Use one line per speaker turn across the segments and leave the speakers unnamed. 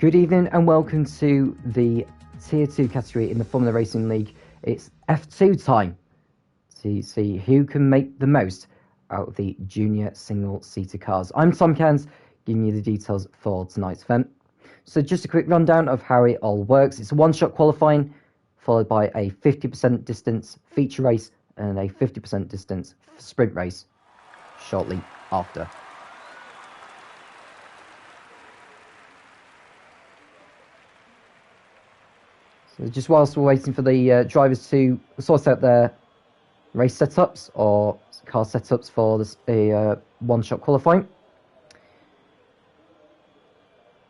Good evening and welcome to the Tier 2 category in the Formula Racing League. It's F2 time to see who can make the most out of the junior single-seater cars. I'm Tom Cairns, giving you the details for tonight's event. So just a quick rundown of how it all works. It's a one-shot qualifying, followed by a 50% distance feature race and a 50% distance sprint race shortly after. So just whilst we're waiting for the drivers to sort out their race setups or car setups for the one-shot qualifying,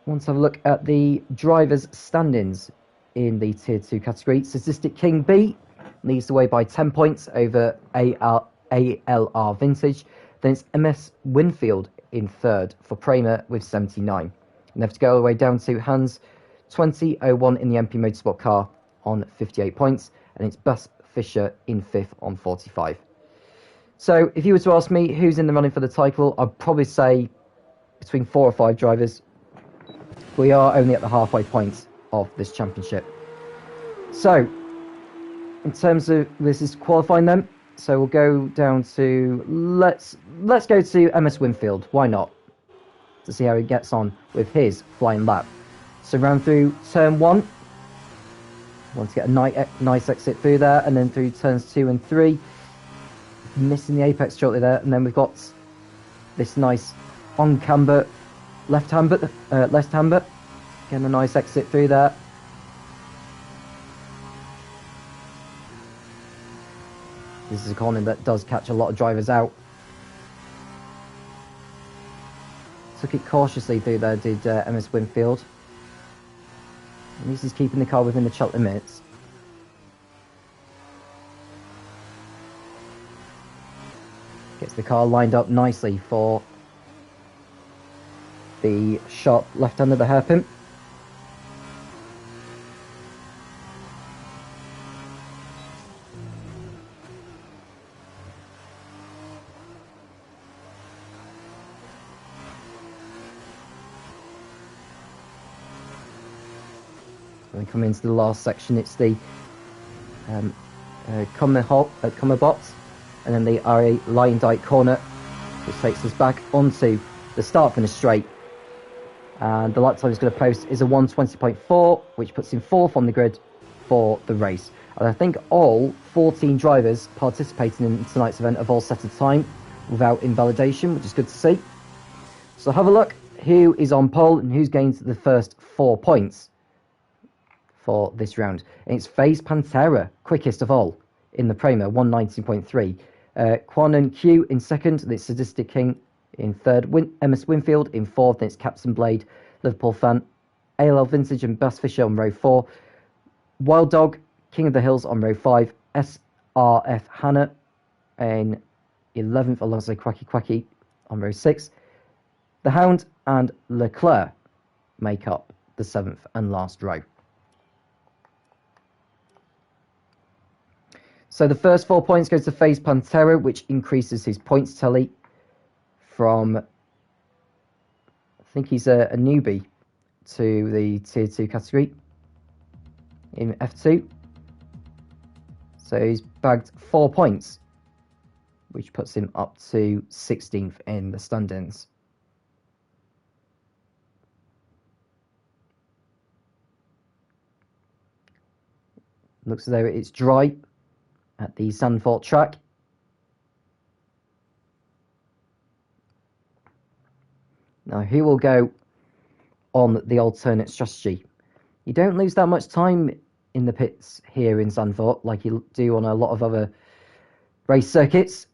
I want to have a look at the drivers' standings in the Tier 2 category. Statistic King B leads the way by 10 points over ALR Vintage. Then it's MS Winfield in third for Prema with 79. And they have to go all the way down to Hans 2001 in the MP Motorsport car on 58 points, and it's Bas Fischer in 5th on 45. So if you were to ask me who's in the running for the title, I'd probably say between 4 or 5 drivers. We are only at the halfway point of this championship. So in terms of this is qualifying then, so we'll go down to let's go to MS Winfield. Why not? To see how he gets on with his flying lap. So round through turn 1, want to get a nice exit through there, and then through turns 2 and 3, missing the apex shortly there, and then we've got this nice on camber left hamber, getting a nice exit through there. This is a corner that does catch a lot of drivers out. Took it cautiously through there, did MS Winfield. At least he's keeping the car within the track limits. Gets the car lined up nicely for the sharp left hand of the hairpin. When we come into the last section, it's the Kommer box, and then the RA Lyndike corner, which takes us back onto the start finish straight. And the lap time he's going to post is a 1:20.4, which puts him 4th on the grid for the race. And I think all 14 drivers participating in tonight's event have all set a time without invalidation, which is good to see. So have a look who is on pole and who's gained the first 4 points for this round. And it's FaZe Pantera, quickest of all in the Prema, 1:19.3. Quanon Q in second, the Sadistic King in third, MS Winfield in fourth, then it's Captain Blade, Liverpool Fan, ALL Vintage and Bas Fischer on row 4, Wild Dog, King of the Hills on row 5, SRF Hannah in 11th, alongside Quacky Quacky on row 6. The Hound and Leclerc make up the 7th and last row. So the first 4 points go to FaZe Pantera, which increases his points tally from, I think he's a newbie to the Tier 2 category in F2. So he's bagged 4 points, which puts him up to 16th in the standings. Looks as though it's dry at the Zandvoort track. Now, who will go on the alternate strategy? You don't lose that much time in the pits here in Zandvoort like you do on a lot of other race circuits.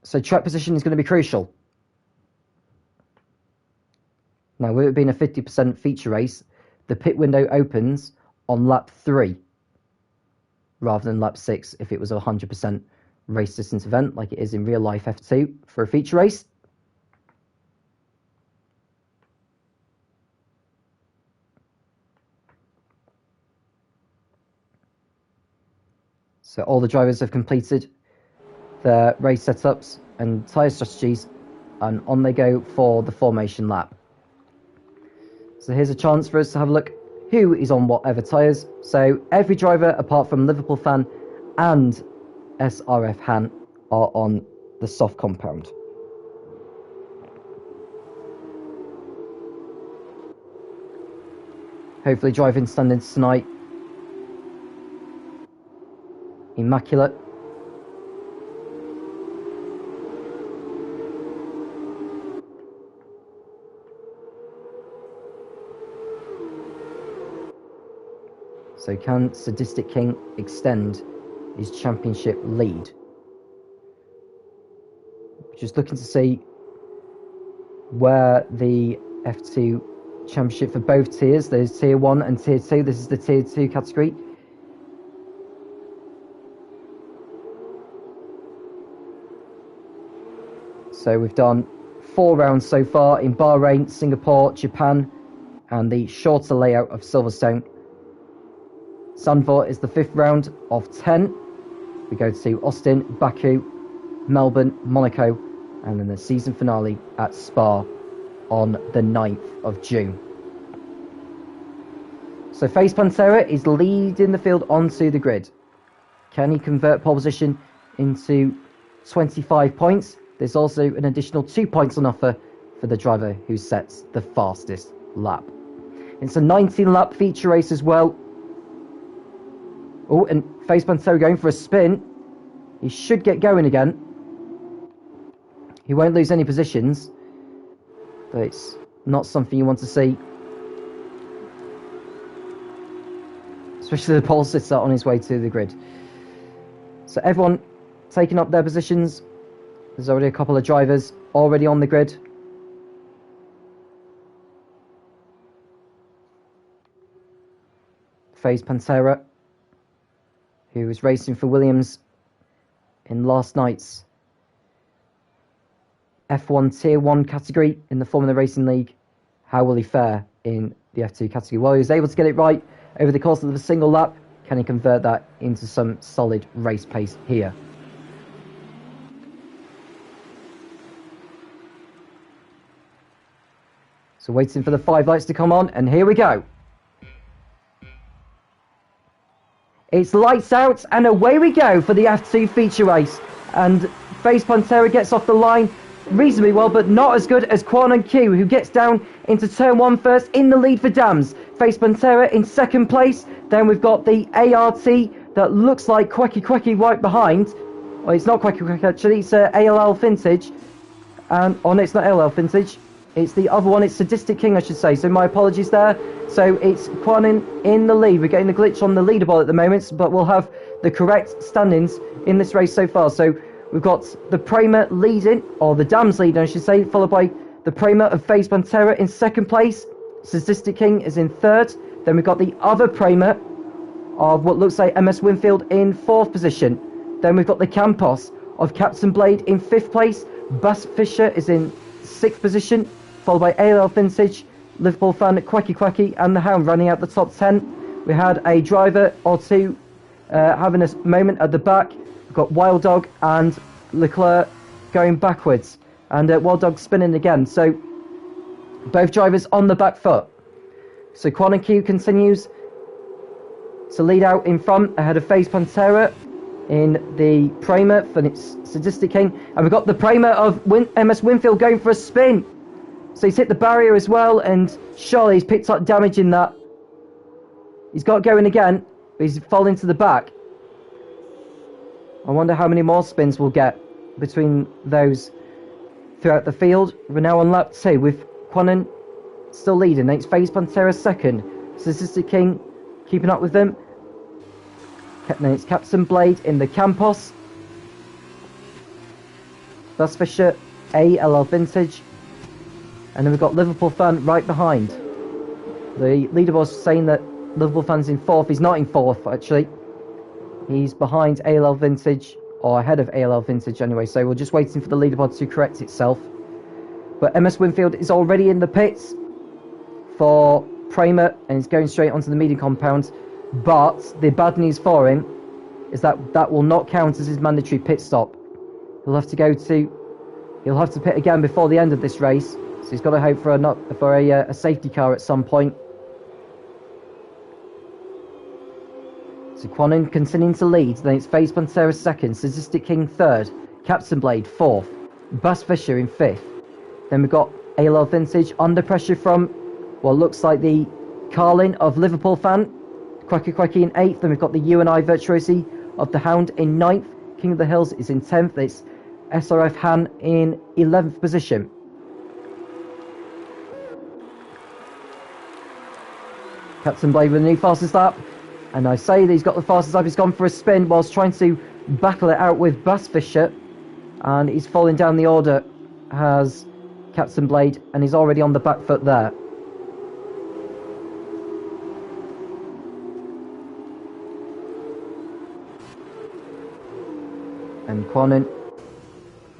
So track position is going to be crucial. Now, with it being a 50% feature race, the pit window opens on lap 3 rather than lap 6 if it was a 100% race distance event like it is in real life F2 for a feature race. So all the drivers have completed their race setups and tyre strategies, and on they go for the formation lap. So here's a chance for us to have a look who is on whatever tyres. So every driver apart from Liverpool Fan and SRF Han are on the soft compound. Hopefully driving standards tonight immaculate. So can Sadistic King extend his championship lead? Just looking to see where the F2 championship for both tiers, there's tier 1 and tier 2, this is the tier 2 category. So we've done 4 rounds so far in Bahrain, Singapore, Japan, and the shorter layout of Silverstone. Zandvoort is the 5th round of 10. We go to Austin, Baku, Melbourne, Monaco, and then the season finale at Spa on the 9th of June. So Face Pantera is leading the field onto the grid. Can he convert pole position into 25 points? There's also an additional 2 points on offer for the driver who sets the fastest lap. It's a 19-lap feature race as well. Oh, and Face Pantera going for a spin. He should get going again. He won't lose any positions, but it's not something you want to see. Especially the pole sitter on his way to the grid. So everyone taking up their positions. There's already a couple of drivers already on the grid. Face Pantera, who was racing for Williams in last night's F1 Tier 1 category in the Formula Racing League. How will he fare in the F2 category? Well, he was able to get it right over the course of a single lap. Can he convert that into some solid race pace here? So waiting for the 5 lights to come on, and here we go. It's lights out, and away we go for the F2 feature race. And Face Pantera gets off the line reasonably well, but not as good as Quan and Q, who gets down into turn 1 first in the lead for Dams. Face Pantera in second place. Then we've got the ART that looks like Quecky right behind. Well, it's not Quecky actually, it's ALL Vintage. And oh no, it's not ALL Vintage. It's the other one, it's Sadistic King, I should say. So my apologies there. So it's Quanin in the lead. We're getting a glitch on the leaderboard at the moment, but we'll have the correct standings in this race so far. So we've got the Prema leading, or the Dams leading, I should say, followed by the Prema of Face Pantera in second place. Sadistic King is in third. Then we've got the other Prema of what looks like MS Winfield in fourth position. Then we've got the Campos of Captain Blade in fifth place. Bas Fisher is in sixth position, followed by ALL Vintage, Liverpool Fan, Quecky, and the Hound running out the top 10. We had a driver or two having a moment at the back. We've got Wild Dog and Leclerc going backwards, and Wild Dog spinning again. So both drivers on the back foot. So Quan and Q continues to lead out in front ahead of Face Pantera in the Prema for its Sadistic King. And we've got the Prema of MS Winfield going for a spin. So he's hit the barrier as well, and surely he's picked up damage in that. He's got going again, but he's falling to the back. I wonder how many more spins we'll get between those throughout the field. We're now on lap 2 with Quanon still leading. Then it's Face Pantera second. Sadistic King keeping up with them. Then it's Captain Blade in the Campos. Bas Fisher, ALL Vintage. And then we've got Liverpool Fan right behind. The leaderboard's saying that Liverpool Fan's in fourth. He's not in fourth, actually. He's behind ALL Vintage, or ahead of ALL Vintage anyway, so we're just waiting for the leaderboard to correct itself. But MS Winfield is already in the pits for Prema, and he's going straight onto the medium compound. But the bad news for him is that that will not count as his mandatory pit stop. He'll have to pit again before the end of this race. So he's got to hope for a safety car at some point. So Quanon continuing to lead. Then it's Phase Pantera second, Sadistic King third, Captain Blade fourth, Buzz Fisher in fifth. Then we've got ALL Vintage under pressure from what looks like the Carlin of Liverpool Fan, Quacky in eighth. Then we've got the UNI Virtuosi of the Hound in ninth. King of the Hills is in 10th. It's SRF Han in 11th position. Captain Blade with a new fastest lap. And I say that he's got the fastest lap. He's gone for a spin whilst trying to battle it out with Buzz Fisher. And he's falling down the order, has Captain Blade, and he's already on the back foot there. And Quanon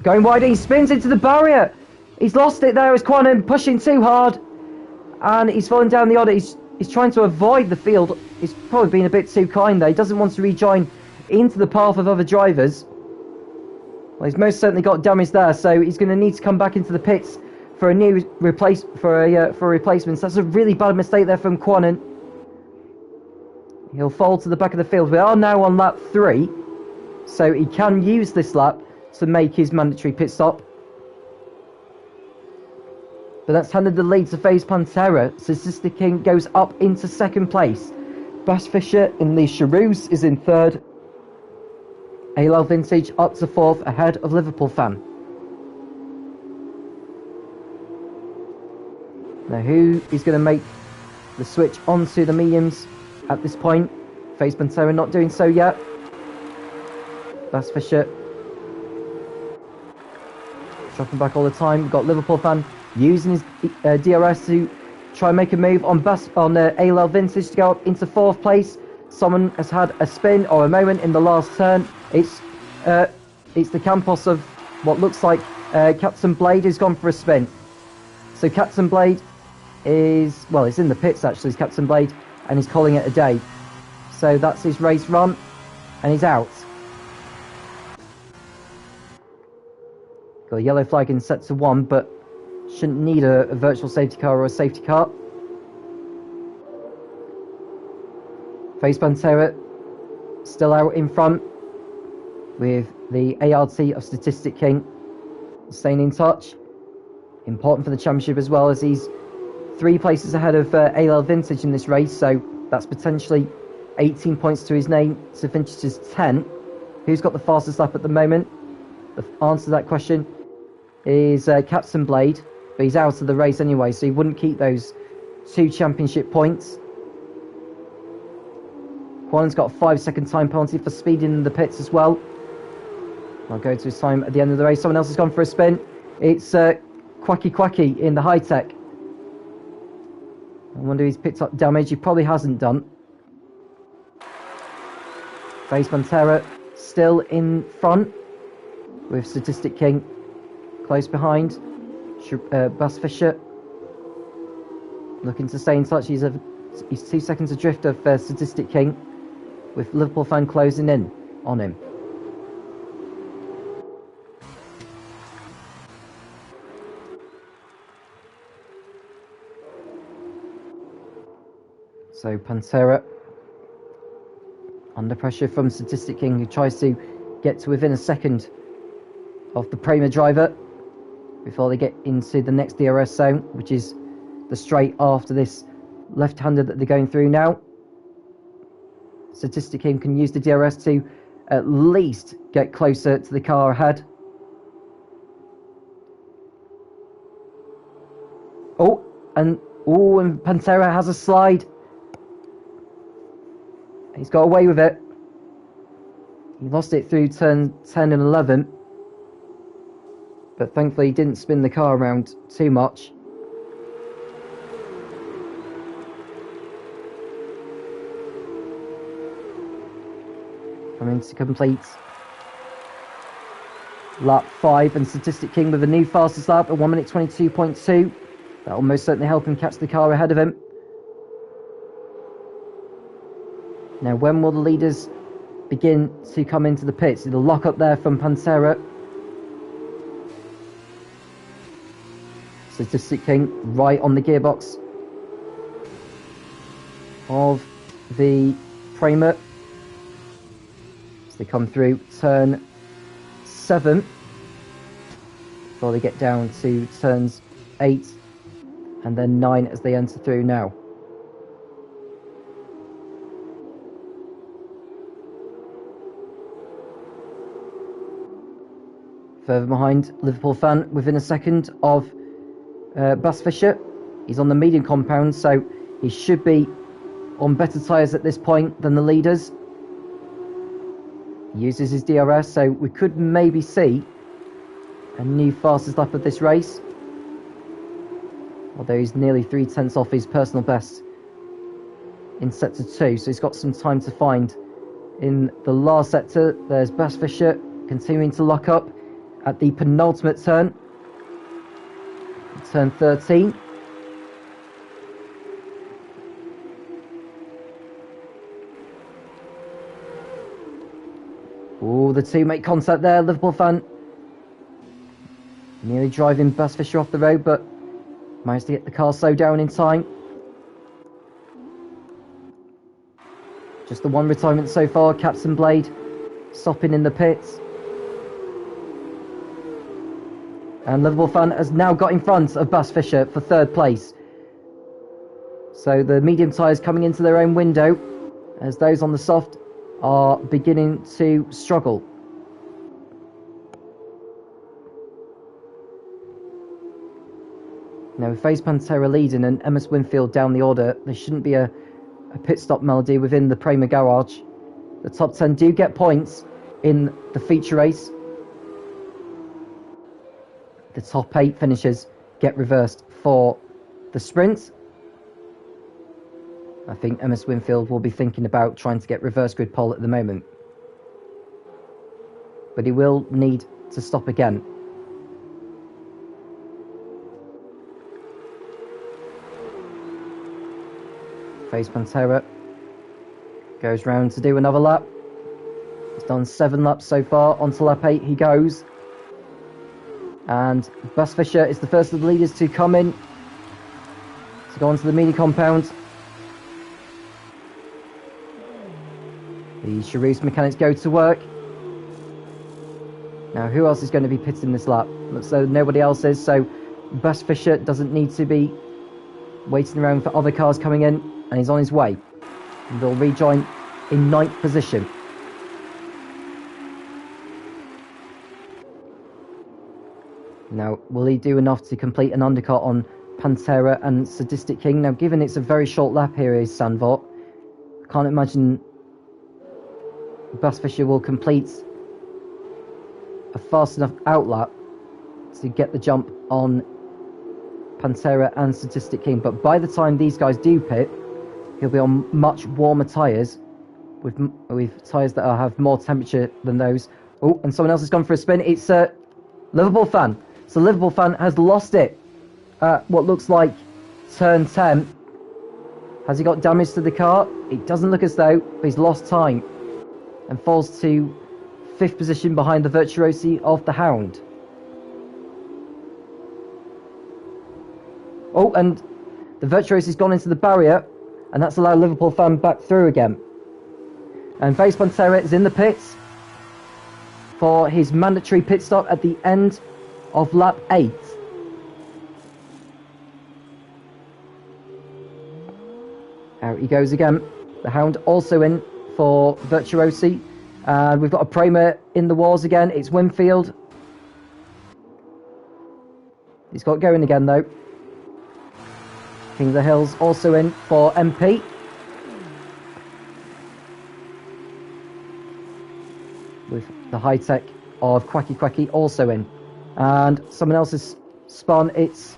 going wide, he spins into the barrier. He's lost it there as Quanon pushing too hard. And he's falling down the order. He's trying to avoid the field. He's probably been a bit too kind there. He doesn't want to rejoin into the path of other drivers. Well, he's most certainly got damage there, so he's going to need to come back into the pits for a new replacement. That's a really bad mistake there from Quanon. He'll fall to the back of the field. We are now on lap 3, so he can use this lap to make his mandatory pit stop. But that's handed the lead to Phase Pantera. Sadistic King goes up into second place. Buzz Fisher in the Charouse is in third. ALL Vintage up to fourth, ahead of Liverpool Fan. Now who is going to make the switch onto the mediums at this point? Phase Pantera not doing so yet. Buzz Fisher dropping back all the time. We've got Liverpool Fan using his DRS to try and make a move on ALL Vintage to go up into fourth place. Someone has had a spin or a moment in the last turn. It's the Campos of what looks like Captain Blade who's gone for a spin. So Captain Blade is, well, he's in the pits actually, it's Captain Blade, and he's calling it a day. So that's his race run, and he's out. Got a yellow flag in set to 1, but shouldn't need a virtual safety car or a safety car. Phase Pantera still out in front with the ART of Statistic King staying in touch. Important for the championship as well, as he's 3 places ahead of ALL Vintage in this race, so that's potentially 18 points to his name to finish as 10. Who's got the fastest lap at the moment? The answer to that question is Captain Blade, but he's out of the race anyway, so he wouldn't keep those 2 championship points. Quanon's got a 5-second time penalty for speeding in the pits as well. I'll go to his time at the end of the race. Someone else has gone for a spin. It's Quacky in the high-tech. I wonder if he's picked up damage. He probably hasn't done. Phase Pantera still in front with Statistic King close behind. Buzz Fisher looking to stay in touch. He's 2 seconds adrift of Statistic King, with Liverpool Fan closing in on him. So Pantera under pressure from Statistic King, who tries to get to within a second of the Prema driver before they get into the next DRS zone, which is the straight after this left-hander that they're going through now. Statistic King can use the DRS to at least get closer to the car ahead. And Pantera has a slide. He's got away with it. He lost it through turn 10 and 11. But thankfully he didn't spin the car around too much. Coming to complete lap 5, and Statistic King with a new fastest lap at 1 minute 22.2. That will most certainly help him catch the car ahead of him. Now, when will the leaders begin to come into the pits? It'll lock up there from Pantera. Sadistic King right on the gearbox of the Prema. As they come through turn 7 before they get down to turns 8 and then 9 as they enter through now. Further behind, Liverpool fan within a second of Bas Fischer. He's on the medium compound, so he should be on better tyres at this point than the leaders. He uses his DRS, so we could maybe see a new fastest lap of this race. Although he's nearly 3/10 off his personal best in sector 2, so he's got some time to find. In the last sector, there's Bas Fischer continuing to lock up at the penultimate turn, turn 13. Oh, the two make contact there. Liverpool fan nearly driving Bas Fischer off the road, but managed to get the car slowed down in time. Just the one retirement so far. Captain Blade stopping in the pits. And Liverpool fan has now got in front of Bas Fischer for 3rd place. So the medium tyres coming into their own window as those on the soft are beginning to struggle. Now with Phase Pantera leading and Emmis Winfield down the order, there shouldn't be a pit stop melody within the Prema garage. The top 10 do get points in the feature race. The top 8 finishers get reversed for the sprint. I think Emmis Winfield will be thinking about trying to get reverse grid pole at the moment. But he will need to stop again. Phase Pantera goes round to do another lap. He's done 7 laps so far. On to lap 8 he goes. And Bas Fischer is the first of the leaders to come in to go onto the mini compound. The Charouse mechanics go to work. Now who else is going to be pitting this lap? Looks though nobody else is, so Bas Fischer doesn't need to be waiting around for other cars coming in, and he's on his way. And they'll rejoin in 9th position. Now, will he do enough to complete an undercut on Pantera and Sadistic King? Now, given it's a very short lap here, is Sandvort. I can't imagine Bas Fischer will complete a fast enough outlap to get the jump on Pantera and Sadistic King. But by the time these guys do pit, he'll be on much warmer tyres, with tyres that have more temperature than those. Oh, and someone else has gone for a spin. It's Liverpool fan. So Liverpool fan has lost it at what looks like turn 10. Has he got damage to the car? It doesn't look as though, but he's lost time and falls to 5th position behind the Virtuosi of the Hound. Oh, and the Virtuosi's gone into the barrier, and that's allowed Liverpool fan back through again. And Phase Pantera is in the pits for his mandatory pit stop at the end of lap 8. Out he goes again. The Hound also in for Virtuosi. And we've got a Prema in the walls again. It's Winfield. He's got going again though. King of the Hills also in for MP. With the high tech of Quacky Quacky also in. And someone else has spun. It's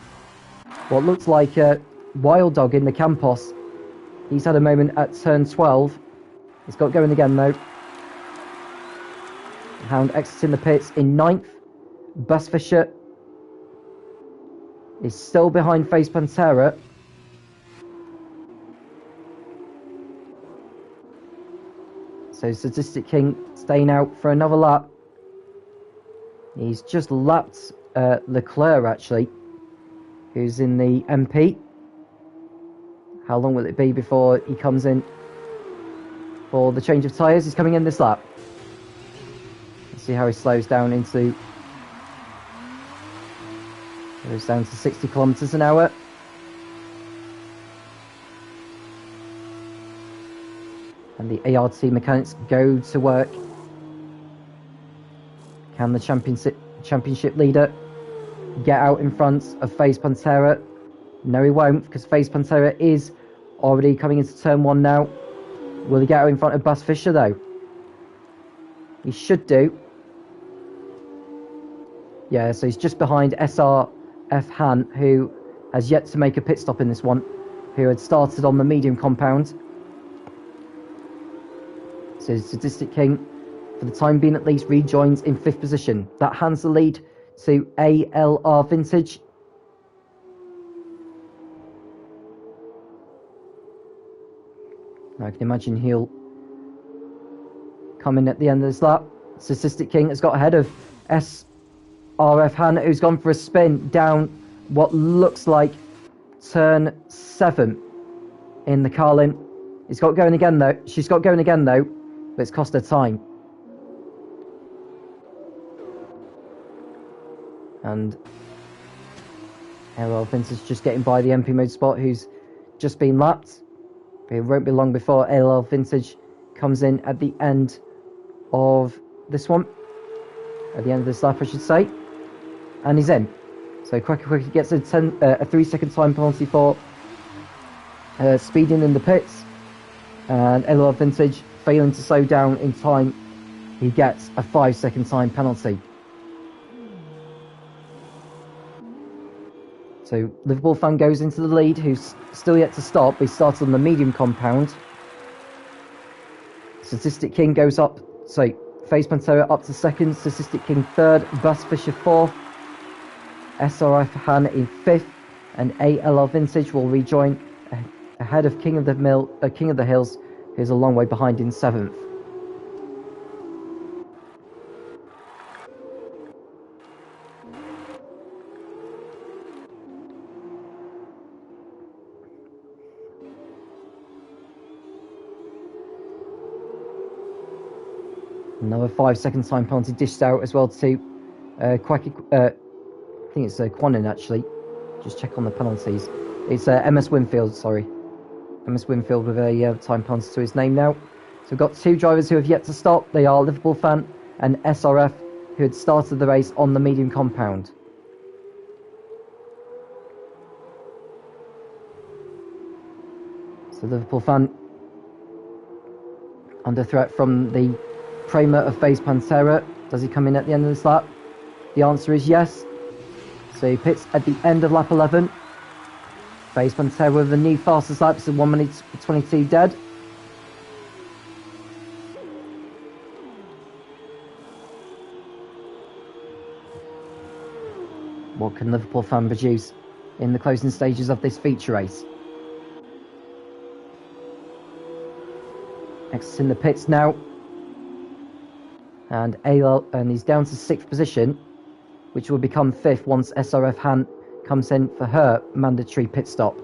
what looks like a Wild Dog in the Campos. He's had a moment at turn 12. He's got going again though. Hound exiting the pits in 9th. Bas Fischer is still behind Phase Pantera. So Sadistic King staying out for another lap. He's just lapped Leclerc actually. who's in the MP. How long will it be before he comes in for the change of tyres? He's coming in this lap. Let's see how he slows down into... Goes down to 60 kilometres an hour. And the ART mechanics go to work. Can the championship leader get out in front of FaZe Pantera? No, he won't, because FaZe Pantera is already coming into turn 1 now. Will he get out in front of Bas Fischer, though? He should do. Yeah, so he's just behind SRF Han, who has yet to make a pit stop in this one, who had started on the medium compound. So Sadistic King, for the time being at least, rejoins in 5th position. That hands the lead to ALR Vintage. I can imagine he'll come in at the end of this lap. Sadistic King has got ahead of SRF Han, who's gone for a spin down what looks like turn 7 in the Carlin. He's got going again though. She's got going again though, but it's cost her time. And ALR Vintage just getting by the MP Motorsport, who's just been lapped. But it won't be long before ALR Vintage comes in at the end of this one. At the end of this lap, I should say. And he's in. So Quacky gets a 3-second time penalty for speeding in the pits. And ALR Vintage failing to slow down in time. He gets a 5-second time penalty. So Liverpool fan goes into the lead, who's still yet to stop. He started on the medium compound. Statistic King goes up. So FaZe Pantera up to 2nd. Statistic King 3rd. Bas Fischer 4th. SRF Han in 5th. And ALR Vintage will rejoin ahead of King of the Hills, who's a long way behind in 7th. Another 5-second time penalty dished out as well to Quacky. I think it's Quanin actually. Just check on the penalties. It's MS Winfield, sorry. MS Winfield with a time penalty to his name now. So we've got 2 drivers who have yet to stop. They are Liverpool fan and SRF, who had started the race on the medium compound. So Liverpool fan under threat from the Prema of FaZe Pantera. Does he come in at the end of this lap? The answer is yes. So he pits at the end of lap 11. FaZe Pantera with the new fastest lap. It's 1 minute 22 dead. What can Liverpool fan produce in the closing stages of this feature race? Next in the pits now. And he's down to 6th position, which will become 5th once SRF Han comes in for her mandatory pit stop.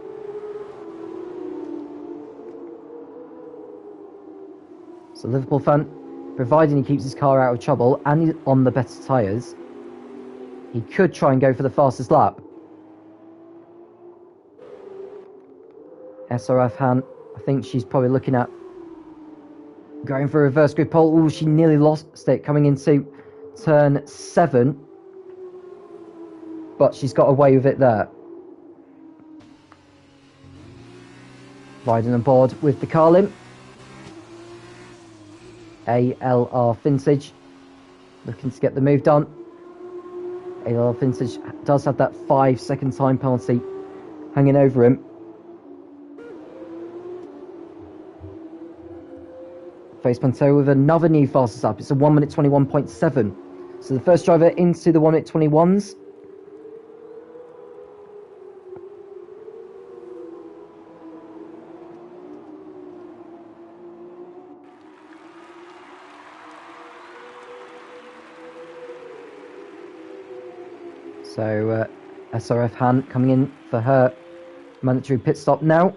So Liverpool fan, providing he keeps his car out of trouble and he's on the better tyres, he could try and go for the fastest lap. SRF Han, I think she's probably looking at going for a reverse grid pole. Oh, she nearly lost it coming into turn 7. But she's got away with it there. Riding on board with the Carlin. ALR Vintage. Looking to get the move done. ALR Vintage does have that 5-second time penalty hanging over him. FaZe Pantera with another new fastest lap. It's a 1 minute 21.7. So the first driver into the 1 minute 21s. So SRF Han coming in for her mandatory pit stop now.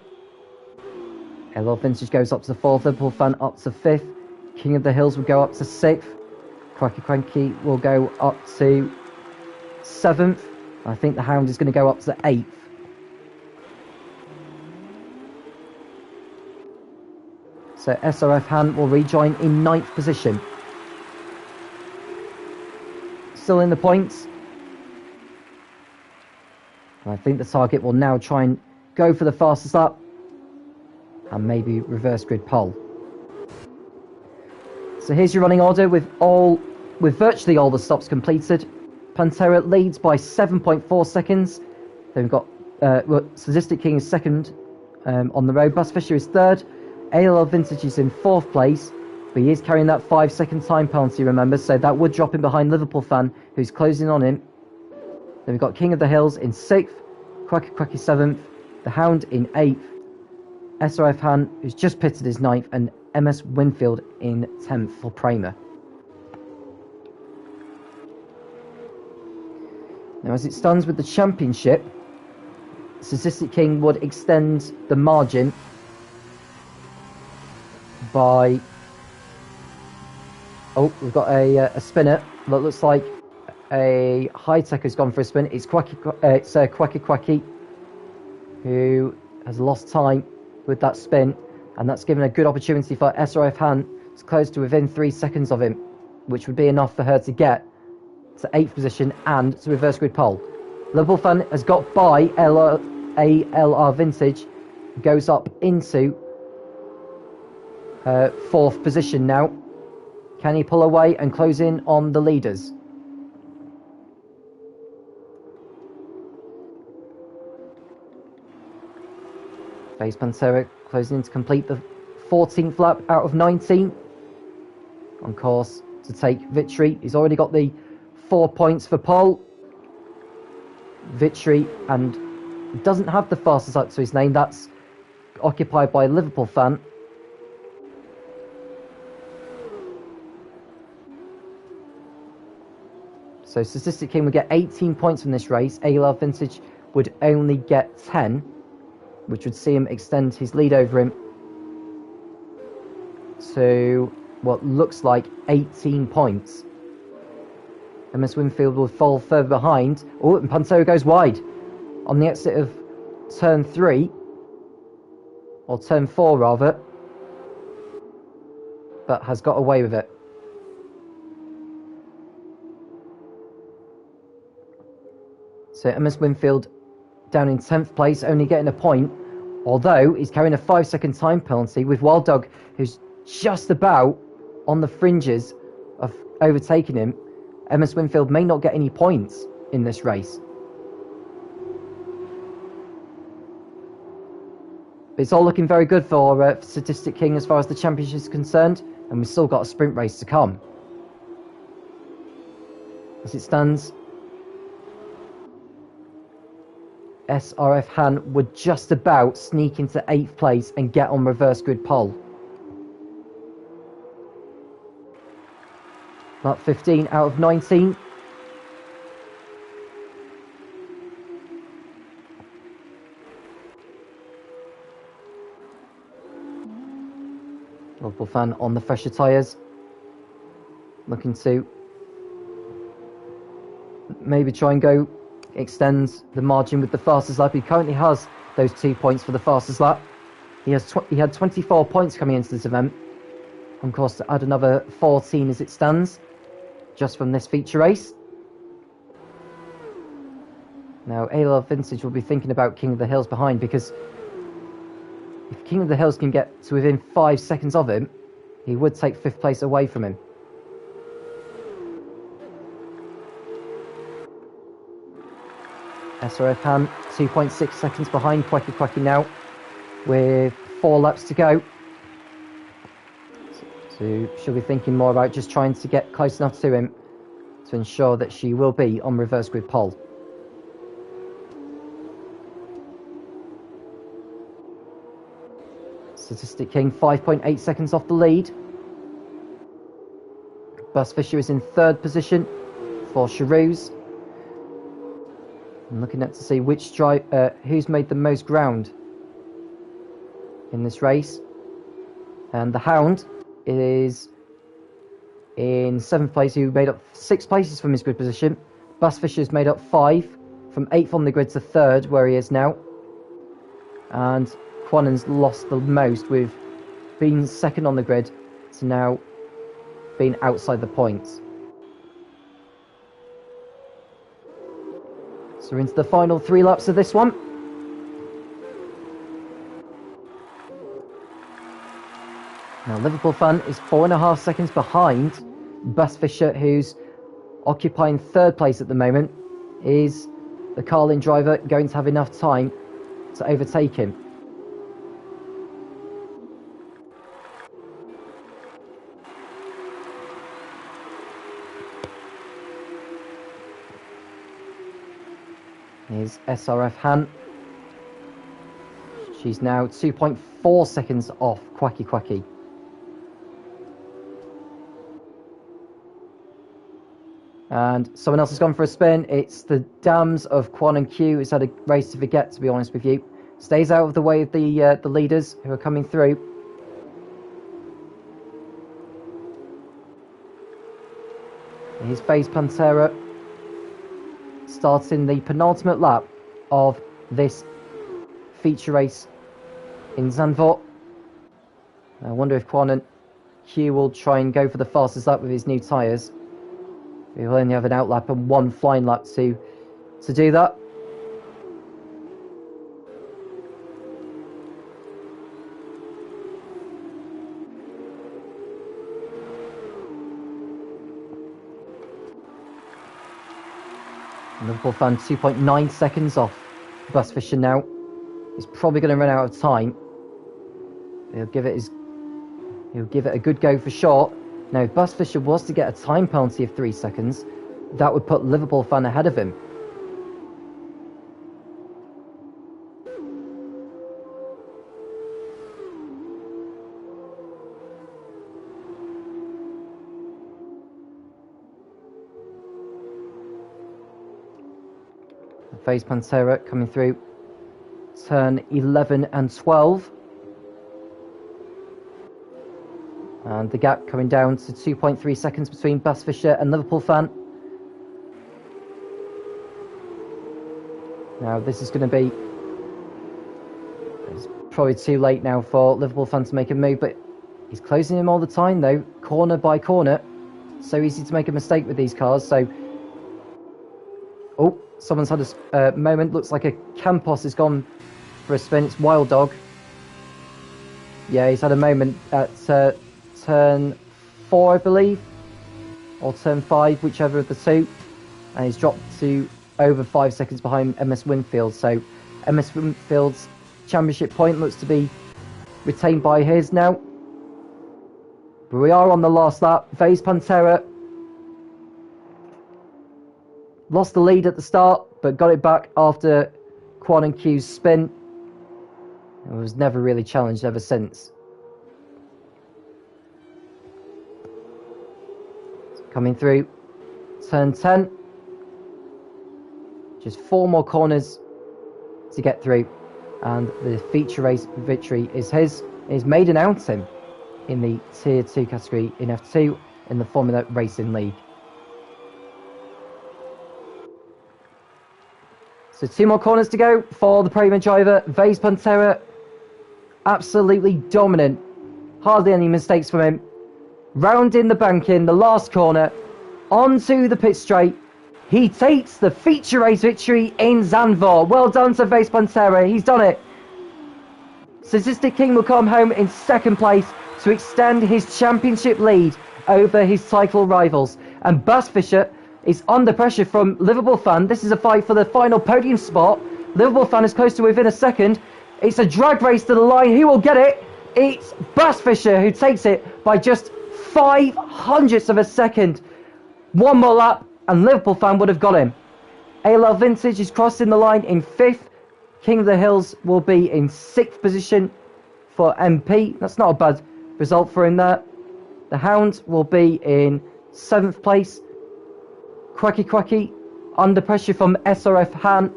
ALR Vintage goes up to the 4th, Liverpool Fan up to 5th, King of the Hills will go up to 6th, Quacky Quacky will go up to 7th, I think the Hound is going to go up to 8th. So SRF Han will rejoin in 9th position. Still in the points. And I think the target will now try and go for the fastest lap and maybe reverse grid pole. So here's your running order with virtually all the stops completed. Pantera leads by 7.4 seconds. Then we've got Sadistic King is second on the road. Bus Fisher is third. ALL Vintage is in 4th place, but he is carrying that 5-second time penalty, remember, so that would drop him behind Liverpool Fan, who's closing on him. Then we've got King of the Hills in 6th, Quacky Quacky 7th, the Hound in 8th, SRF Han, who's just pitted, is 9th, and MS Winfield in 10th for Pramer. Now, as it stands with the championship, Sadistic King would extend the margin by... Oh, we've got a spinner that looks like a high-tech has gone for a spin. It's Quacky Quacky who has lost time with that spin, and that's given a good opportunity for SRF Han to close to within 3 seconds of him, which would be enough for her to get to 8th position and to reverse grid pole. Liverpool Fan has got by ALR Vintage, goes up into 4th position now. Can he pull away and close in on the leaders? Phase Pantera closing in to complete the 14th lap out of 19. On course to take victory. He's already got the 4 points for pole. Victory, and doesn't have the fastest lap to his name. That's occupied by Liverpool Fan. So Sadistic King would get 18 points from this race. ALR Vintage would only get 10, which would see him extend his lead over him to what looks like 18 points. MS Winfield will fall further behind. Oh, and Pantera goes wide on the exit of turn 3, or turn 4 rather, but has got away with it. So MS Winfield down in 10th place, only getting a point, although he's carrying a 5-second time penalty with Wild Dog, who's just about on the fringes of overtaking him. MS Winfield may not get any points in this race. But it's all looking very good for Sadistic King as far as the championship is concerned, and we've still got a sprint race to come. As it stands, SRF Han would just about sneak into 8th place and get on reverse grid pole. Lap 15 out of 19. Liverpool Fan on the fresher tyres, looking to maybe try and go extend the margin with the fastest lap. He currently has those 2 points for the fastest lap. He had 24 points coming into this event. On course to add another 14 as it stands, just from this feature race. Now ALR Vintage will be thinking about King of the Hills behind, because if King of the Hills can get to within 5 seconds of him, he would take 5th place away from him. SRF Han 2.6 seconds behind Quacky Quacky now, with 4 laps to go. So she'll be thinking more about just trying to get close enough to him to ensure that she will be on reverse grid pole. Sadistic King 5.8 seconds off the lead. Bus Fisher is in 3rd position for Charouz. I'm looking at to see who's made the most ground in this race. And the Hound is in 7th place, who made up 6 places from his grid position. Bus Fisher's made up 5, from 8th on the grid to 3rd, where he is now. And Quannen's lost the most, with being 2nd on the grid to now being outside the points. So we're into the final 3 laps of this one. Now Liverpool Fan is 4.5 seconds behind Bus Fisher, who's occupying 3rd place at the moment. Is the Carlin driver going to have enough time to overtake him? Here's SRF Han. She's now 2.4 seconds off Quacky Quacky. And someone else has gone for a spin. It's the Dams of Quan and Q, who's had a race to forget, to be honest with you. Stays out of the way of the leaders who are coming through. Here's FaZe Pantera, starting the penultimate lap of this feature race in Zandvoort. I wonder if Quan and Q will try and go for the fastest lap with his new tyres. We'll only have an out lap and 1 flying lap to do that. Liverpool Fan 2.9 seconds off Bus Fisher now. He's probably going to run out of time. He'll give it a good go for sure. Now, if Bus Fisher was to get a time penalty of 3 seconds, that would put Liverpool Fan ahead of him. FaZe Pantera coming through turn 11 and 12. And the gap coming down to 2.3 seconds between Bus Fisher and Liverpool Fan. Now this is going to be... It's probably too late now for Liverpool Fan to make a move, but he's closing him all the time though, corner by corner. So easy to make a mistake with these cars, so... Oh, someone's had a moment. Looks like a Campos has gone for a spin. It's Wild Dog. Yeah, he's had a moment at turn 4, I believe, or turn 5, whichever of the two, and he's dropped to over 5 seconds behind MS Winfield. So MS Winfield's championship point looks to be retained by his now. But we are on the last lap. FaZe Pantera lost the lead at the start, but got it back after Quan and Q's spin. It was never really challenged ever since. Coming through turn 10. Just 4 more corners to get through, and the feature race victory is his. His maiden outing in the Tier 2 category in F2 in the Formula Racing League. So 2 more corners to go for the Premier driver. FaZe Pantera, absolutely dominant. Hardly any mistakes from him. Rounding the bank in the last corner, onto the pit straight. He takes the feature race victory in Zandvoort. Well done to FaZe Pantera, he's done it. Statistic King will come home in 2nd place to extend his championship lead over his title rivals. And Bus Fisher is under pressure from Liverpool Fan. This is a fight for the final podium spot. Liverpool Fan is close to within a second. It's a drag race to the line. Who will get it? It's Bus Fisher who takes it by just 0.05 of a second. 1 more lap and Liverpool Fan would have got him. ALL Vintage is crossing the line in 5th. King of the Hills will be in 6th position for MP. That's not a bad result for him there. The Hound will be in 7th place. Quacky Quacky under pressure from SRF Han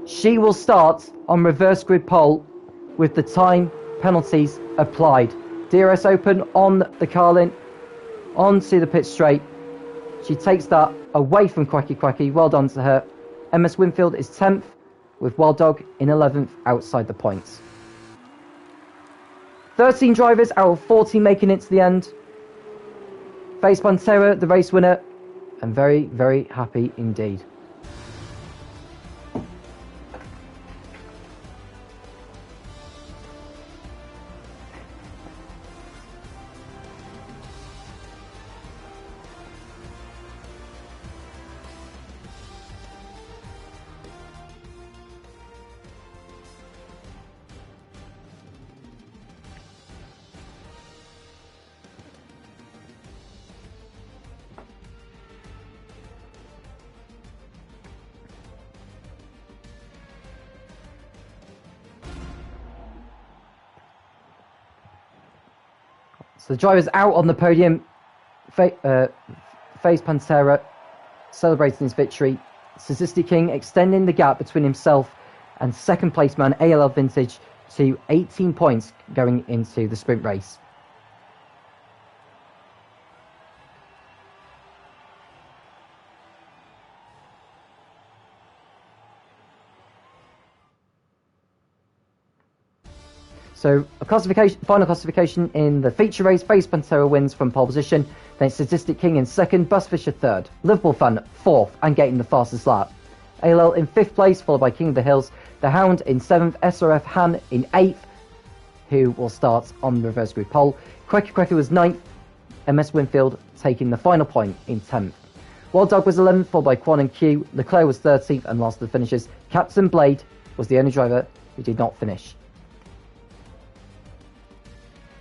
She will start on reverse grid pole with the time penalties applied. DRS open on the Carlin, onto the pit straight. She takes that away from Quacky Quacky. Well done to her. MS Winfield is 10th, with Wild Dog in 11th outside the points. 13 drivers out of 14 making it to the end. Face Pantera, the race winner, and very, very happy indeed. So the driver's out on the podium. Face Pantera celebrating his victory. Statistic King extending the gap between himself and second place man ALL Vintage to 18 points going into the sprint race. So final classification in the feature race, Face Pantera wins from pole position, then Statistic King in second, Bus Fisher third, Liverpool Fan fourth and getting the fastest lap. ALL in fifth place, followed by King of the Hills, the Hound in seventh, SRF Han in eighth, who will start on the reverse grid pole. Quacky Quacky was ninth, MS Winfield taking the final point in 10th. Wild Dog was 11th, followed by Quan and Q, Leclerc was 13th and last of the finishers. Captain Blade was the only driver who did not finish.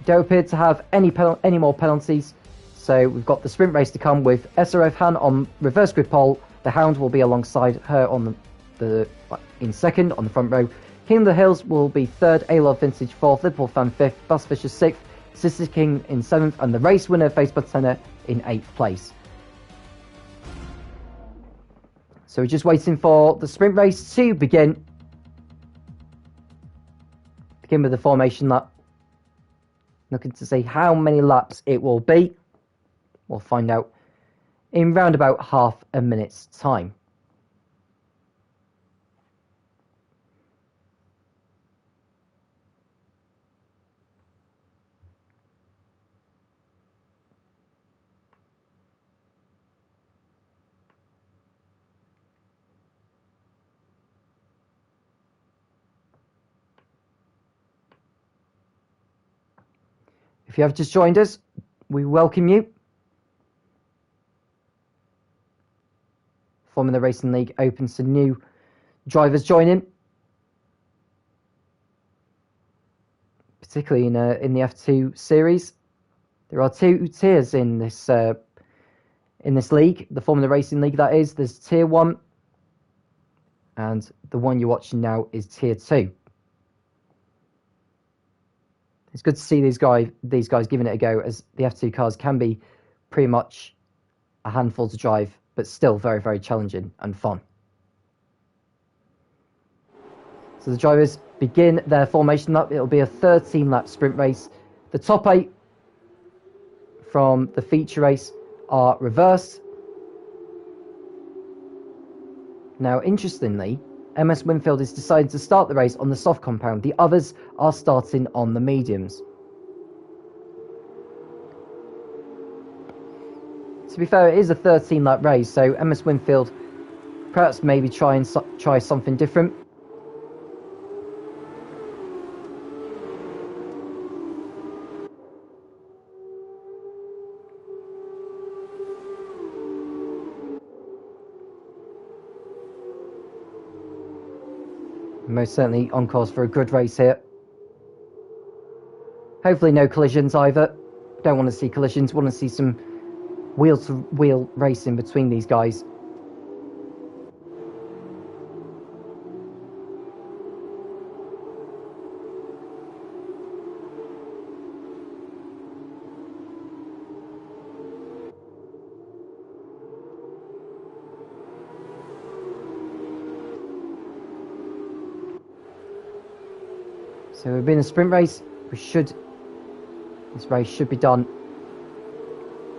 Don't appear to have any more penalties, so we've got the sprint race to come with SRF Han on reverse grid pole. The Hound will be alongside her on in second on the front row. King of the Hills will be third, ALL Vintage fourth, Liverpool Fan fifth, Bus Fisher sixth, Sister King in seventh, and the race winner Face Butena in eighth place. So we're just waiting for the sprint race to begin. Begin with the formation lap. Looking to see how many laps it will be. We'll find out in round about half a minute's time. If you have just joined us, we welcome you. Formula Racing League opens to new drivers joining, particularly in the F2 series. There are two tiers in this league, the Formula Racing League. That is, there's Tier 1, and the one you're watching now is Tier 2. It's good to see these guys giving it a go, as the F2 cars can be pretty much a handful to drive, but still very, very challenging and fun. So the drivers begin their formation lap. It'll be a 13-lap sprint race. The top 8 from the feature race are reversed. Now, interestingly, MS Winfield is deciding to start the race on the soft compound. The others are starting on the mediums. To be fair, it is a 13-lap race, so MS Winfield perhaps maybe try something different. Most certainly on course for a good race here. Hopefully no collisions either. Don't want to see collisions, want to see some wheel-to-wheel racing between these guys. So we've been in a sprint race. This race should be done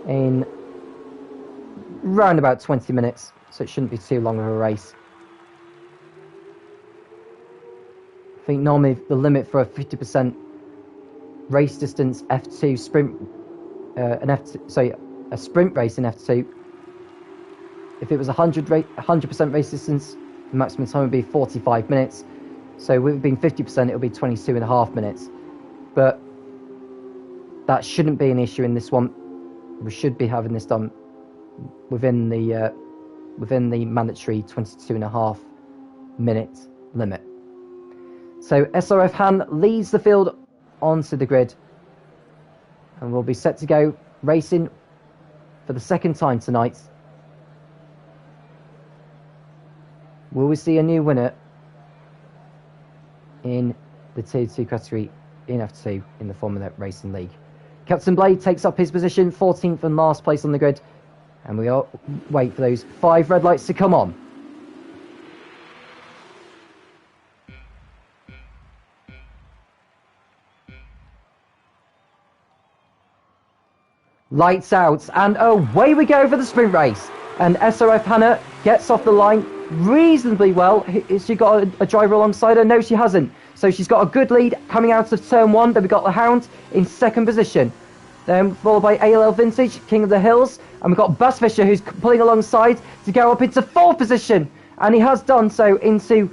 in round about 20 minutes, so it shouldn't be too long of a race. I think normally the limit for a 50% race distance F2 sprint, a sprint race in F2, if it was 100% race distance, the maximum time would be 45 minutes. So with it being 50%, it'll be 22.5 minutes. But that shouldn't be an issue in this one. We should be having this done within the mandatory 22.5 minute limit. So SRF Han leads the field onto the grid, and we'll be set to go racing for the second time tonight. Will we see a new winner in the Tier 2 category in F2 in the Formula Racing League? Captain Blade takes up his position, 14th and last place on the grid, and we all wait for those 5 red lights to come on. Lights out, and away we go for the sprint race. And SRF Hannah gets off the line reasonably well. Has she got a driver alongside her? No, she hasn't. So she's got a good lead coming out of turn 1. Then we've got the Hound in second position. Then followed by ALL Vintage, King of the Hills. And we've got Bass Fisher, who's pulling alongside to go up into 4th position. And he has done so into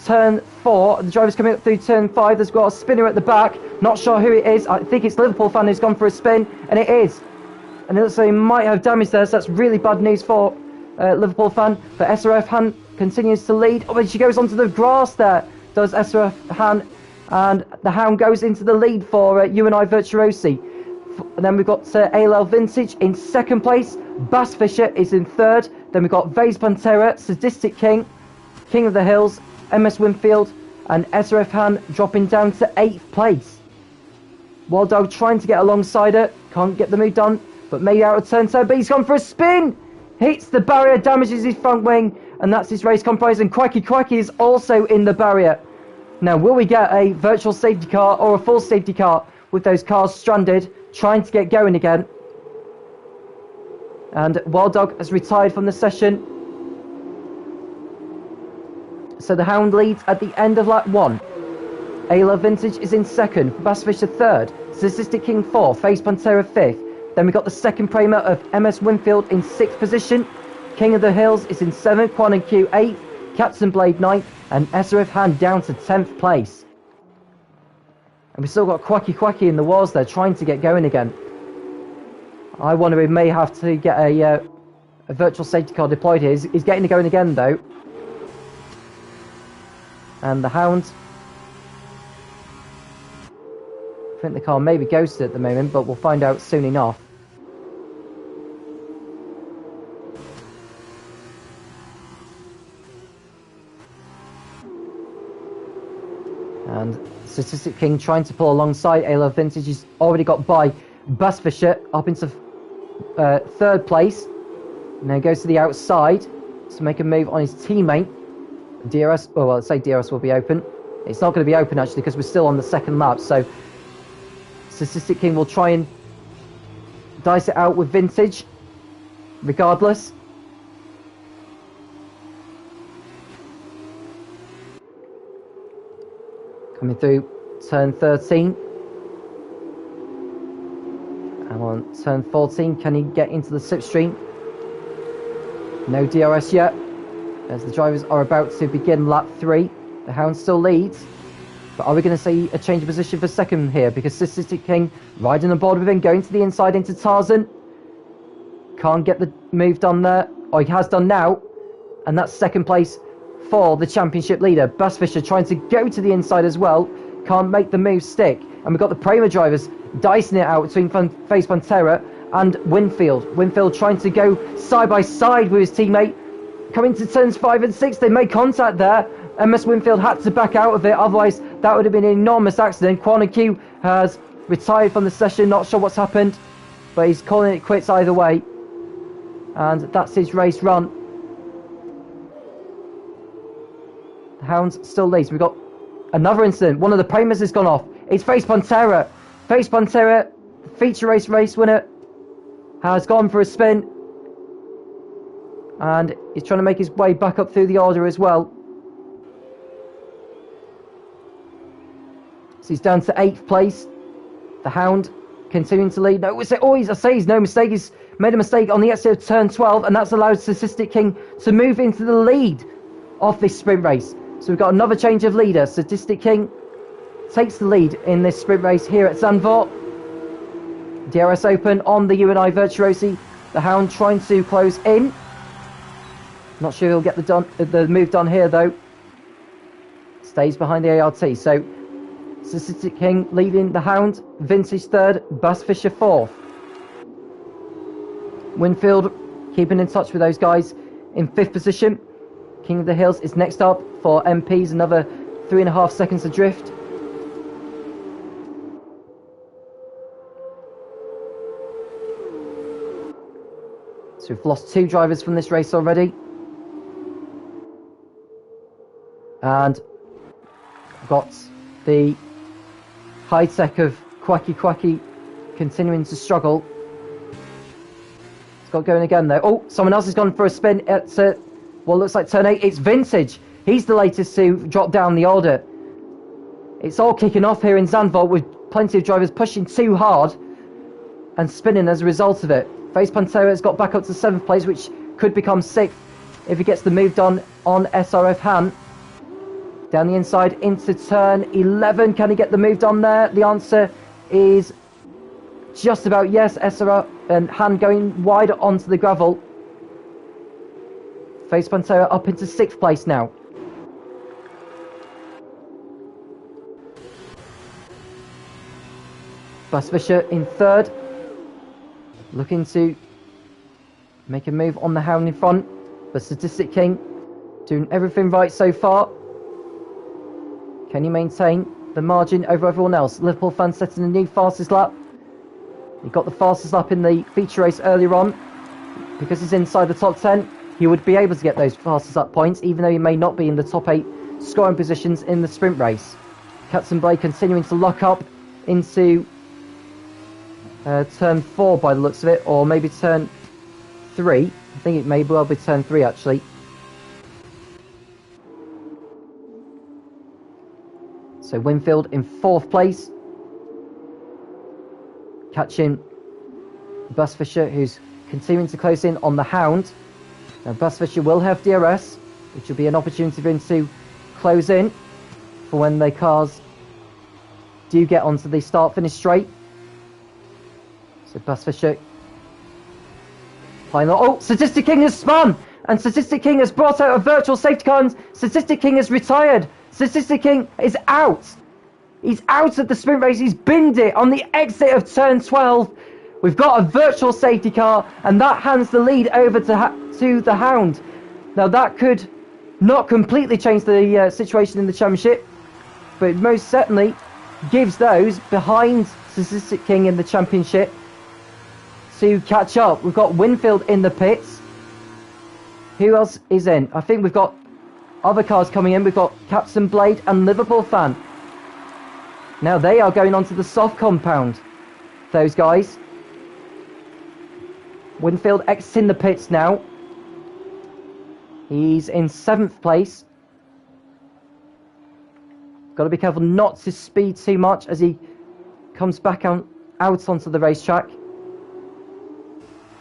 turn 4. The driver's coming up through turn 5. There's got a spinner at the back. Not sure who it is. I think it's Liverpool fan who's gone for a spin. And it is. And it looks like he might have damage there, so that's really bad news for Liverpool fan. But SRF Han continues to lead. Oh, and she goes onto the grass there, does SRF Han. And the Hound goes into the lead for UNI Virtuosi. And then we've got ALL Vintage in second place. Bass Fisher is in third. Then we've got Vase Pantera, Sadistic King, King of the Hills, MS Winfield, and SRF Han dropping down to 8th place. Wild Dog trying to get alongside her. Can't get the move done. But maybe out of turn 10, but he's gone for a spin! Hits the barrier, damages his front wing, and that's his race comprise. And Quacky is also in the barrier. Now, will we get a virtual safety car or a full safety car with those cars stranded, trying to get going again? And Wild Dog has retired from the session. So the Hound leads at the end of lap 1. Ayla Vintage is in second, Bass Fisher third, Statistic King fourth, Face Pantera fifth. Then we got the second Premier of MS Winfield in 6th position. King of the Hills is in 7th, Quan and Q 8th, Captain Blade 9th, and SRF Han down to 10th place. And we still got Quacky in the walls there, trying to get going again. I wonder if we may have to get a virtual safety car deployed here. He's getting it going again though. And the Hound, I think the car may be ghosted at the moment, but we'll find out soon enough. And Statistic King trying to pull alongside ALL Vintage. He's already got by Bass Fisher up into 3rd place. Now he goes to the outside to make a move on his teammate. DRS, well, I'd say DRS will be open. It's not going to be open actually because we're still on the 2nd lap. So Statistic King will try and dice it out with Vintage regardless. Coming through turn 13. And on turn 14, can he get into the slipstream? No DRS yet, as the drivers are about to begin lap 3. The Hound still leads. But are we going to see a change of position for second here? Because Statistic King riding on board with him, going to the inside into Tarzan. Can't get the move done there. Oh, he has done now. And that's 2nd place for the championship leader. Bass Fisher trying to go to the inside as well. Can't make the move stick. And we've got the Prema drivers dicing it out between Face Pantera and Winfield. Winfield trying to go side by side with his teammate. Coming to turns 5 and 6, they made contact there. MS Winfield had to back out of it, otherwise that would have been an enormous accident. Quan Q has retired from the session, not sure what's happened, but he's calling it quits either way. And that's his race run. The Hounds still leads. We've got another incident. One of the primers has gone off. It's Face Pantera. Face Pantera, feature race winner, has gone for a spin. And he's trying to make his way back up through the order as well. So he's down to 8th place. The Hound continuing to lead. No, I say he's no mistake. He's made a mistake on the exit of turn 12, and that's allowed Statistic King to move into the lead of this sprint race. So we've got another change of leader. Statistic King takes the lead in this sprint race here at Zandvoort. DRS Open on the UNI Virtuosi. The Hound trying to close in. Not sure he'll get the move done here though. Stays behind the ART. So Statistic King leading the Hound. Vintage 3rd. Bas Fischer 4th. Winfield keeping in touch with those guys in 5th position. King of the Hills is next up for MPs. Another 3.5 seconds adrift. So we've lost 2 drivers from this race already. And got the high tech of Quacky continuing to struggle. It's got going again though. Oh, someone else has gone for a spin at what looks like turn 8. It's Vintage. He's the latest to drop down the order. It's all kicking off here in Zandvoort with plenty of drivers pushing too hard and spinning as a result of it. Face Pantera has got back up to 7th place, which could become 6th if he gets the move done on SRF Han. Down the inside into turn 11. Can he get the move done there? The answer is just about yes. SRF and Han going wide onto the gravel. Face Pantera up into 6th place now. Bas Fischer in 3rd. Looking to make a move on the Hound in front. But Statistic King doing everything right so far. Can he maintain the margin over everyone else? Liverpool fan setting a new fastest lap. He got the fastest lap in the feature race earlier on. Because he's inside the top 10, he would be able to get those fastest lap points, even though he may not be in the top 8 scoring positions in the sprint race. Captain Blake continuing to lock up into turn 4 by the looks of it, or maybe turn 3. I think it may well be turn 3 actually. So Winfield in 4th place. Catching Bas Fischer, who's continuing to close in on the Hound. Now Bas Fischer will have DRS, which will be an opportunity for him to close in for when the cars do get onto the start-finish straight. So Bas Fischer. Oh, Statistic King has spun! And Statistic King has brought out a virtual safety car, and Statistic King has retired. Statistic King is out. He's out at the sprint race. He's binned it on the exit of turn 12. We've got a virtual safety car, and that hands the lead over to the Hound. Now that could not completely change the situation in the championship, but it most certainly gives those behind Statistic King in the championship to catch up. We've got Winfield in the pits. Who else is in? I think we've got other cars coming in. We've got Captain Blade and Liverpool fan. Now they are going onto the soft compound. Those guys. Winfield exiting the pits now. He's in 7th place. Got to be careful not to speed too much as he comes back out onto the racetrack.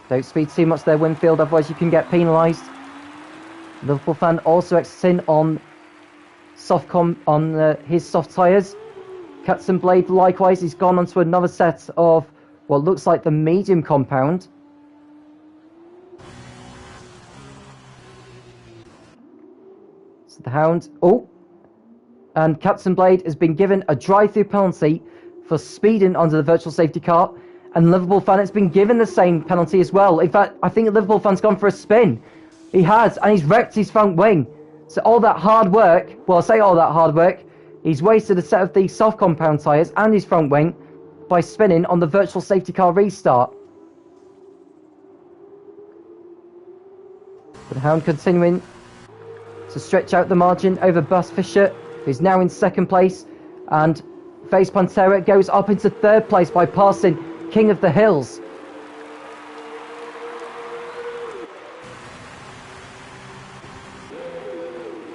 Don't speed too much there, Winfield, otherwise you can get penalised. Liverpool fan also exiting on his soft tyres. Captain Blade likewise, he's gone onto another set of what looks like the medium compound. So the Hound, and Captain Blade has been given a drive-through penalty for speeding onto the virtual safety car, and Liverpool fan has been given the same penalty as well. In fact, I think Liverpool fan's gone for a spin. He has, and he's wrecked his front wing. So all that hard work, well, I say all that hard work, he's wasted a set of the soft compound tyres and his front wing by spinning on the virtual safety car restart. The Hound continuing to stretch out the margin over Bas Fischer, who's now in second place, and Face Pantera goes up into third place by passing King of the Hills.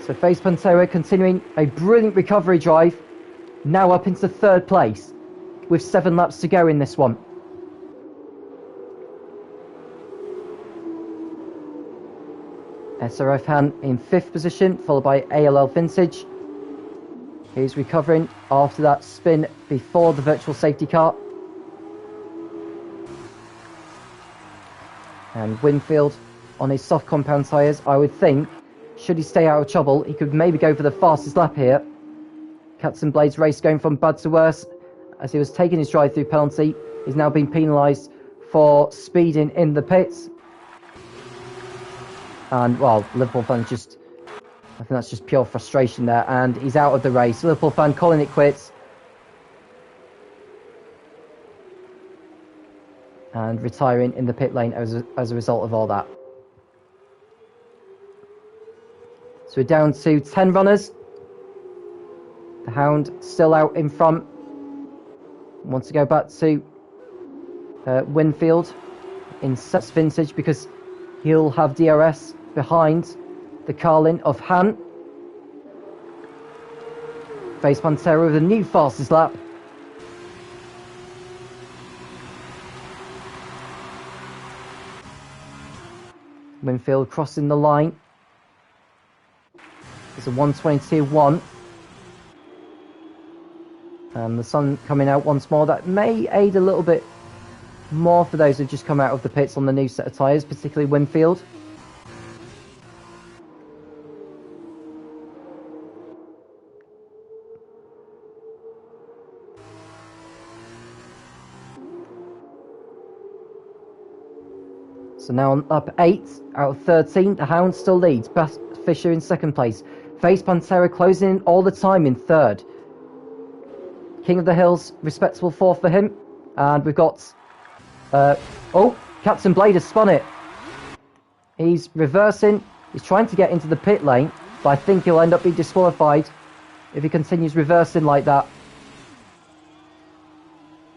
So Face Pantera continuing a brilliant recovery drive, now up into third place with 7 laps to go in this one. SRF Han in 5th position, followed by ALL Vintage. He's recovering after that spin before the virtual safety car. And Winfield on his soft compound tyres, I would think, should he stay out of trouble, he could maybe go for the fastest lap here. Captain Blade's race going from bad to worse as he was taking his drive-through penalty. He's now been penalised for speeding in the pits. And, well, Liverpool fan just, I think that's just pure frustration there. And he's out of the race. Liverpool fan calling it quits. And retiring in the pit lane as a result of all that. So we're down to 10 runners. The Hound still out in front. Want to go back to Winfield in Sets Vintage because he'll have DRS behind the Carlin of Han. Face Pantera with a new fastest lap. Winfield crossing the line. It's a 1:22.1. And the sun coming out once more. That may aid a little bit more for those who've just come out of the pits on the new set of tyres, particularly Winfield. So now on lap 8 out of 13, the Hound still leads. Bass Fisher in second place. Face Pantera closing in all the time in third. King of the Hills, respectable fourth for him. And we've got... oh, Captain Blade has spun it. He's reversing. He's trying to get into the pit lane, but I think he'll end up being disqualified if he continues reversing like that.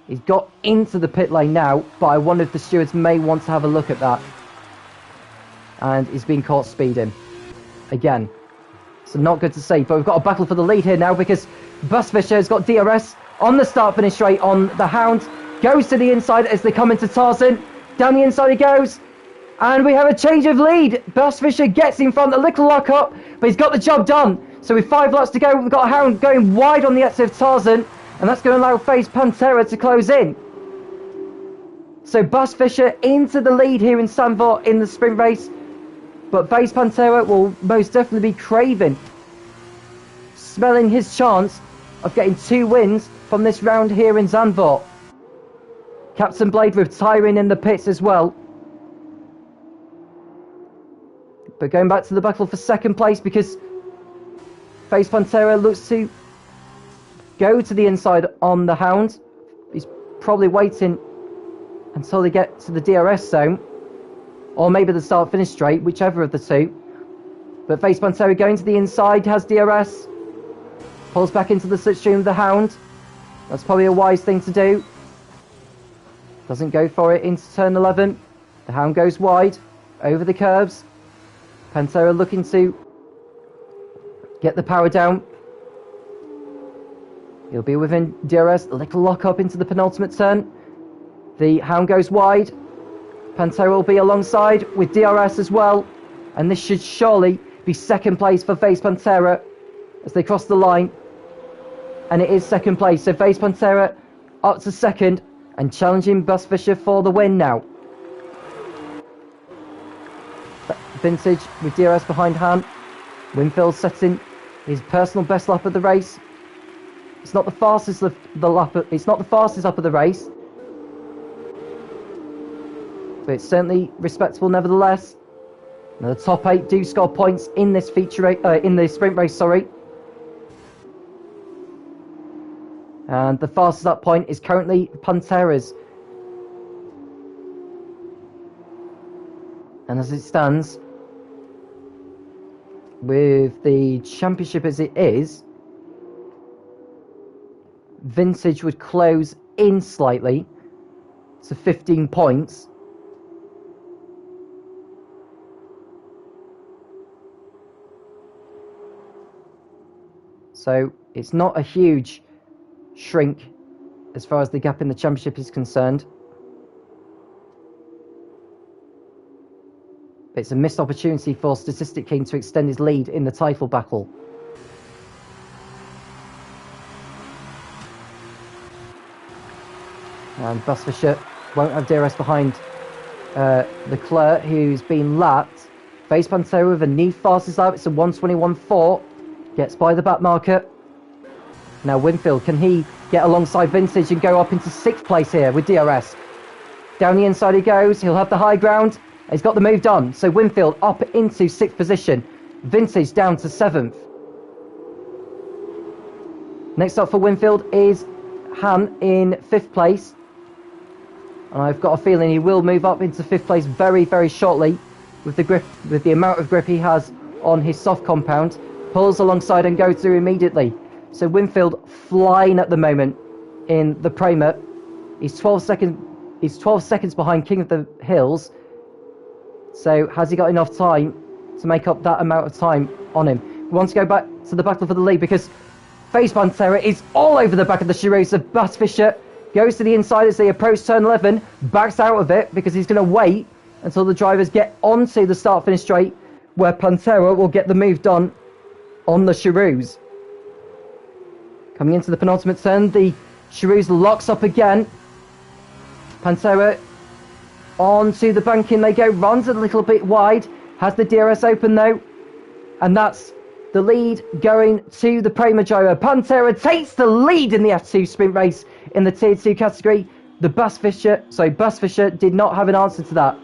He's got into the pit lane now, but I wonder if the stewards may want to have a look at that. And he's been caught speeding. Again. So not good to see, but we've got a battle for the lead here now because Bass Fisher has got DRS on the start-finish straight on the Hound. Goes to the inside as they come into Tarzan. Down the inside he goes. And we have a change of lead. Bass Fisher gets in front, a little lock up, but he's got the job done. So with 5 laps to go, we've got a Hound going wide on the exit of Tarzan. And that's going to allow Face Pantera to close in. So Bass Fisher into the lead here in Zandvoort in the sprint race. But Face Pantera will most definitely be craving, smelling his chance of getting 2 wins from this round here in Zandvoort. Captain Blade retiring in the pits as well. But going back to the battle for second place because Face Pantera looks to go to the inside on the Hound. He's probably waiting until they get to the DRS zone. Or maybe the start-finish straight, whichever of the two. But Face Pantera going to the inside, has DRS. Pulls back into the slipstream of the Hound. That's probably a wise thing to do. Doesn't go for it into turn 11. The Hound goes wide, over the curbs. Pantera looking to get the power down. He'll be within DRS, a little lock up into the penultimate turn. The Hound goes wide. Pantera will be alongside with DRS as well. And this should surely be second place for Face Pantera as they cross the line. And it is second place. So Face Pantera up to second and challenging Bass Fisher for the win now. Vintage with DRS behind Han. Winfield setting his personal best lap of the race. It's not the fastest of the lap. It's not the fastest up of the race, but it's certainly respectable nevertheless. Now the top 8 do score points in this feature in the sprint race. Sorry, and the fastest up point is currently Pantera's. And as it stands, with the championship as it is, Vintage would close in slightly to 15 points. So it's not a huge shrink as far as the gap in the championship is concerned. It's a missed opportunity for Statistic King to extend his lead in the title battle. And Busfisher won't have DRS behind Leclerc, who's been lapped. Face Pantera with a new fastest lap. It's a 1:21.4. Gets by the back marker. Now Winfield, can he get alongside Vintage and go up into 6th place here with DRS? Down the inside he goes. He'll have the high ground. He's got the move done. So Winfield up into 6th position. Vintage down to 7th. Next up for Winfield is Han in 5th place. And I've got a feeling he will move up into 5th place very, very shortly with the grip, with the amount of grip he has on his soft compound. Pulls alongside and goes through immediately. So Winfield flying at the moment in the Prema. He's 12 seconds behind King of the Hills. So has he got enough time to make up that amount of time on him? We want to go back to the battle for the lead because Face Pantera is all over the back of the Cherouse of Busfisher. Goes to the inside as they approach turn 11. Backs out of it because he's going to wait until the drivers get onto the start-finish straight, where Pantera will get the move done on the Cherouse. Coming into the penultimate turn, the Cherouse locks up again. Pantera onto the banking they go, runs a little bit wide, has the DRS open though, and that's the lead going to the Prema driver. Pantera takes the lead in the F2 sprint race in the Tier 2 category. Busfisher did not have an answer to that.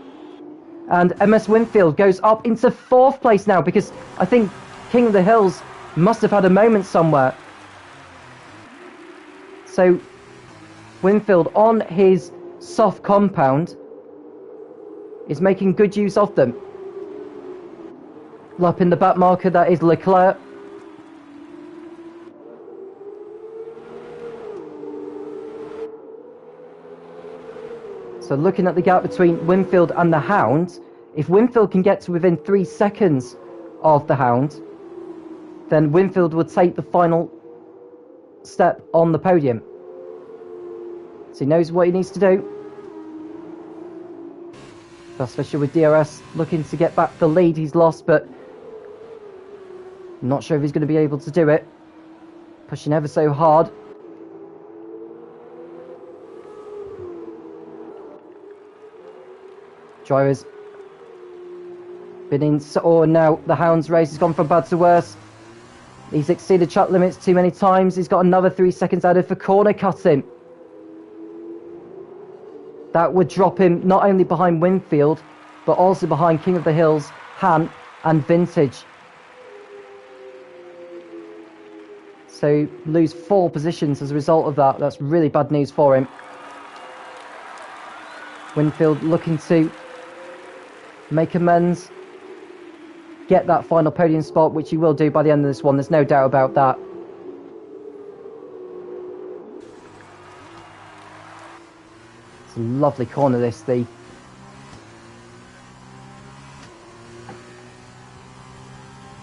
And MS Winfield goes up into 4th place now because I think King of the Hills must have had a moment somewhere. So Winfield on his soft compound is making good use of them. Lap in the back marker, that is Leclerc. So looking at the gap between Winfield and the Hound, if Winfield can get to within 3 seconds of the Hound, then Winfield would take the final step on the podium. So he knows what he needs to do. Busfisher with DRS looking to get back the lead he's lost, but I'm not sure if he's going to be able to do it. Pushing ever so hard. Drivers been in, now the Hound's race has gone from bad to worse. He's exceeded track limits too many times. He's got another 3 seconds added for corner cutting. That would drop him not only behind Winfield, but also behind King of the Hills, Han, and Vintage. So lose 4 positions as a result of that. That's really bad news for him. Winfield looking to make amends, get that final podium spot, which he will do by the end of this one. There's no doubt about that. It's a lovely corner, this. The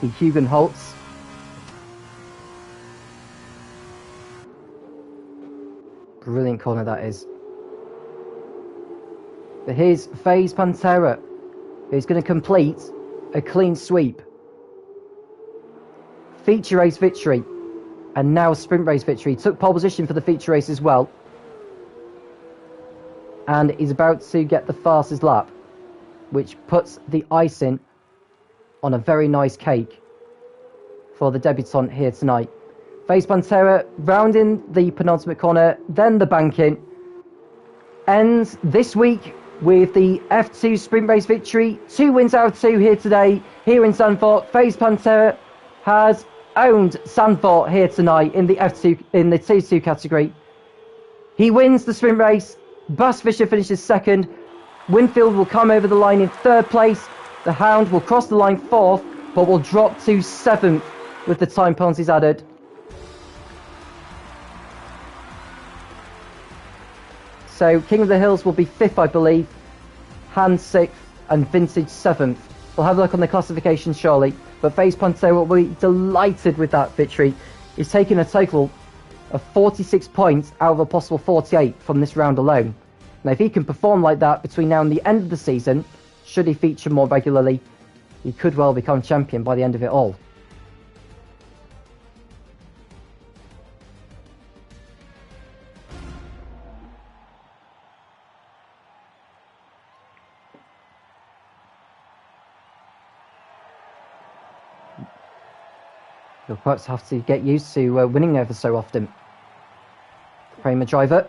Hugenholtz. Brilliant corner that is. But here's FaZe Pantera, who's going to complete a clean sweep. Feature race victory, and now sprint race victory. Took pole position for the feature race as well. And is about to get the fastest lap, which puts the icing on a very nice cake for the debutant here tonight. FaZe Pantera rounding the penultimate corner, then the banking. Ends this week with the F2 sprint race victory. 2 wins out of 2 here today, here in Zandvoort. FaZe Pantera has owned Zandvoort here tonight in the F2, in the Tier 2 category. He wins the sprint race. Busfisher finishes 2nd. Winfield will come over the line in 3rd place. The Hound will cross the line 4th, but will drop to 7th with the time penalties added. So King of the Hills will be 5th, I believe, Hand 6th, and Vintage 7th. We'll have a look on the classification shortly, but FaZe Pantera will be delighted with that victory. He's taken a total of 46 points out of a possible 48 from this round alone. Now, if he can perform like that between now and the end of the season, should he feature more regularly, he could well become champion by the end of it all. You'll perhaps have to get used to winning ever so often. Kramer driver.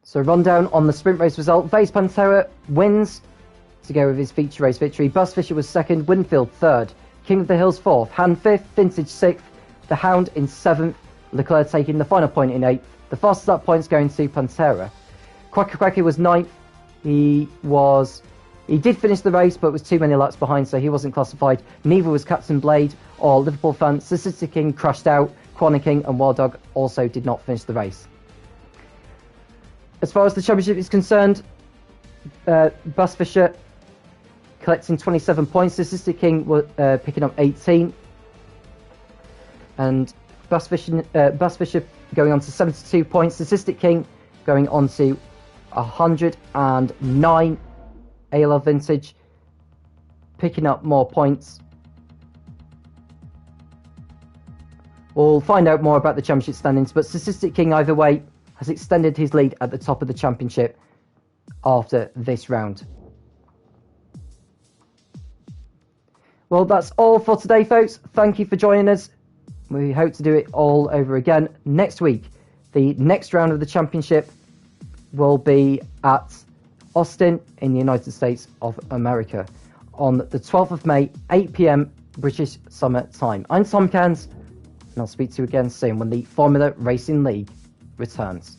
So rundown on the sprint race result. FaZe Pantera wins to go with his feature race victory. Buzz Fisher was 2nd, Winfield 3rd, King of the Hills 4th, Hand 5th, Vintage 6th, the Hound in 7th, Leclerc taking the final point in 8th. The fastest up points going to Pantera. Quacky was 9th. He did finish the race, but was too many laps behind, so he wasn't classified. Neither was Captain Blade or Liverpool fan. Statistic King crashed out. Quanna King and Wild Dog also did not finish the race. As far as the championship is concerned, Buzz Fisher collecting 27 points. Statistic King was picking up 18. And Buzz Fisher going on to 72 points. Statistic King going on to 109. ALL Vintage picking up more points. We'll find out more about the championship standings, but Statistic King either way has extended his lead at the top of the championship after this round. Well, that's all for today, folks. Thank you for joining us. We hope to do it all over again next week. The next round of the championship will be at Austin in the United States of America on the 12th of May, 8 p.m. British Summer Time. I'm Tom Cairns, and I'll speak to you again soon when the Formula Racing League returns.